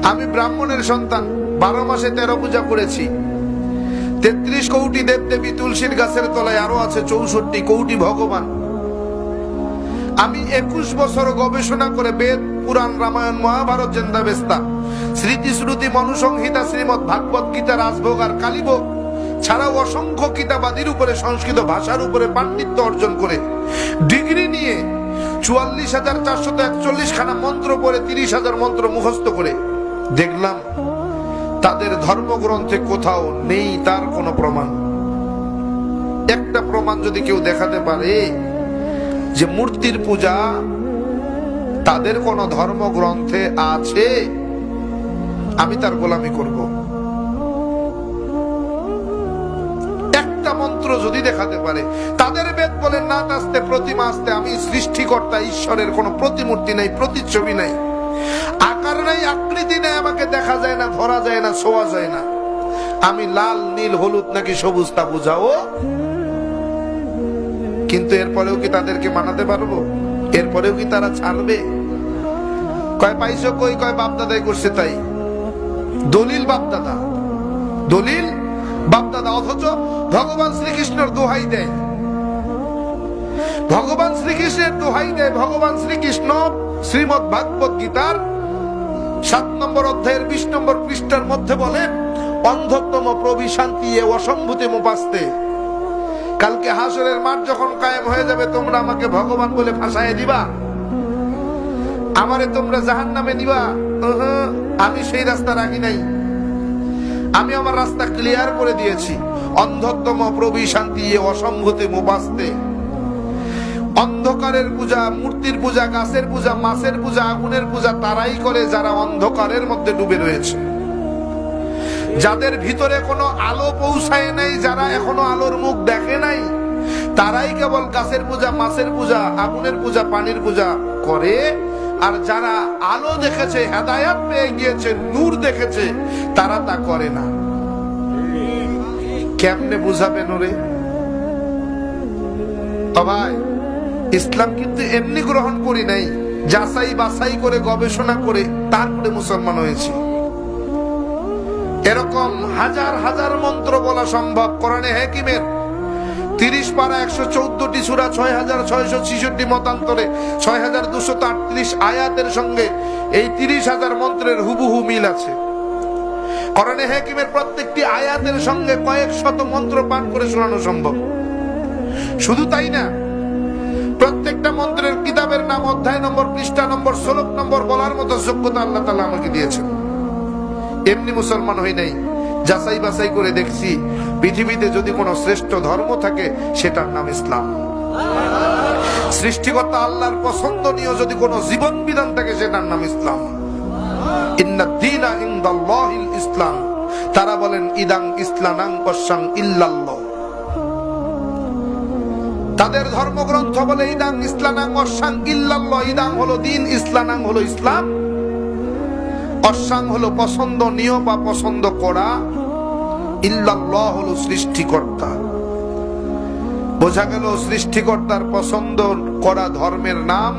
আমি ব্রাহ্মণের সন্তান, 12 মাসে 13 পূজা করেছি। 33 কোটি দেবদেবী, তুলসীর গাছের তলায় আরো আছে 64 কোটি ভগবান। আমি 21 বছর গবেষণা করে বেদ, পুরাণ, রামায়ণ, মহাভারত, জেন্দাবেস্তা, স্মৃতি শ্রুতি, মনুসংহিতা, শ্রীমৎ ভাগবত গীতা, রাজভোগ আর কালীভোগ ছাড়াও অসংখ্য কিতাবাদির উপরে, সংস্কৃত ভাষার উপরে পাণ্ডিত্য অর্জন করে ডিগ্রি নিয়ে 44,441 খানা মন্ত্র পড়ে 30,000 মন্ত্র মুখস্থ করে দেখলাম তাদের ধর্মগ্রন্থে কোথাও নেই তার কোনো প্রমাণ। একটা প্রমাণ যদি কেউ দেখাতে পারে যে মূর্তির পূজা তাদের কোন ধর্মগ্রন্থে আছে, আমি তার গোলামি করব। একটা মন্ত্র যদি দেখাতে পারে, তাদের বেদ বলেন না আসতে প্রতিমা আসতে, আমি সৃষ্টিকর্তা ঈশ্বরের কোন প্রতিমূর্তি নাই, প্রতিচ্ছবি নাই, আকার নাই, আকৃতি নাই, আমাকে দেখা যায় না, ধরা যায় না, ছোঁয়া যায় না, আমি লাল, নীল, হলুদ নাকি সবুজ তা বুঝাও। কিন্তু এরপরেও কি তাদেরকে মানাতে পারবো? এরপরেও কি তারা ছাড়বে? কয় পাইছো কই? কয় বাপদাদাই করছে তাই। দলিল বাপদাদা, দলিল বাপদাদা, অথচ ভগবান শ্রীকৃষ্ণের দোহাই দেয়, ভগবান শ্রীকৃষ্ণের দোহাই দেয়। ভগবান শ্রীকৃষ্ণ শ্রীমৎ ভাগবত গীতার 7 নম্বর অধ্যায়ের 20 নম্বর পৃষ্ঠার মধ্যে বলেন, অন্ধত্তম প্রবিশান্তি এ অসম্ভূতি মুপাস্তে। কালকে হাসরের মাঠ যখন কায়েম হয়ে যাবে, তোমরা আমাকে ভগবান বলে ফাঁসায় দিবা, আমারে তোমরা জাহান্নামে দিবা। আমি সেই রাস্তা রাখি নাই, আমি আমার রাস্তা ক্লিয়ার করে দিয়েছি। অন্ধত্তম প্রবিশান্তি এ অসম্ভূতি মুপাস্তে। অন্ধকারের পূজা, মূর্তির পূজা, গাছের পূজা, মাছের পূজা, আগুনের পূজা তারাই করে যারা অন্ধকারের মধ্যে ডুবে রয়েছে, যাদের ভিতরে কোনো আলো পৌঁছায় নাই, যারা এখনো আলোর মুখ দেখে নাই, তারাই কেবল গাছের পূজা, মাছের পূজা, আগুনের পূজা, পানির পূজা করে। আর যারা আলো দেখেছে, হেদায়াত পেয়ে গিয়েছে, নূর দেখেছে, তারা তা করে না। কেমনে বুঝাবেন ওরে? ভাই, ইসলাম কিন্তু এমনি গ্রহণ করি নাই, যাচাই বাছাই করে গবেষণা করে তারপরে মুসলমান হয়েছি। এরকম হাজার হাজার মন্ত্র বলা সম্ভব। কোরআনে হাকিমের 30 পারা 114টি সূরা, 6,666 মতান্তরে 6,238 আয়াতের সঙ্গে এই 30,000 মন্ত্রের হুবহু মিল আছে। কোরআনে হাকিমের প্রত্যেকটি আয়াতের সঙ্গে কয়েক শত মন্ত্র পাঠ করে শোনানো সম্ভব। শুধু তাই না, প্রত্যেকটা মন্ত্রের কিতাবের নাম, অধ্যায় নম্বর, পৃষ্ঠা নম্বর, শ্লোক নম্বর বলার মতো যোগ্যতা আল্লাহ তাআলা আমাকে দিয়েছেন। এমনি মুসলমান হই নাই, যাচাই বাছাই করে দেখছি পৃথিবীতে যদি কোনো শ্রেষ্ঠ ধর্ম থাকে সেটার নাম ইসলাম। সৃষ্টিকর্তা আল্লাহর পছন্দনীয় যদি কোনো জীবন বিধান থাকে সেটার নাম ইসলাম। ইন্নাদ দীনা ইনদাল্লাহিল ইসলাম। তারা বলেন ইদাং ইসলানাং পশাং ইল্লাল্লাহ। তাদের ধর্মগ্রন্থ বলে ইদাং ইসলানাং পশাং ইল্লাল্লাহ। ইদাং হলো দিন, ইসলানাং হলো ইসলাম, অসাং হলো পছন্দনীয় বা পছন্দ করা, ইল্লাল্লাহ হলো সৃষ্টিকর্তা। বোঝা গেল সৃষ্টিকর্তার পছন্দ করা ধর্মের নাম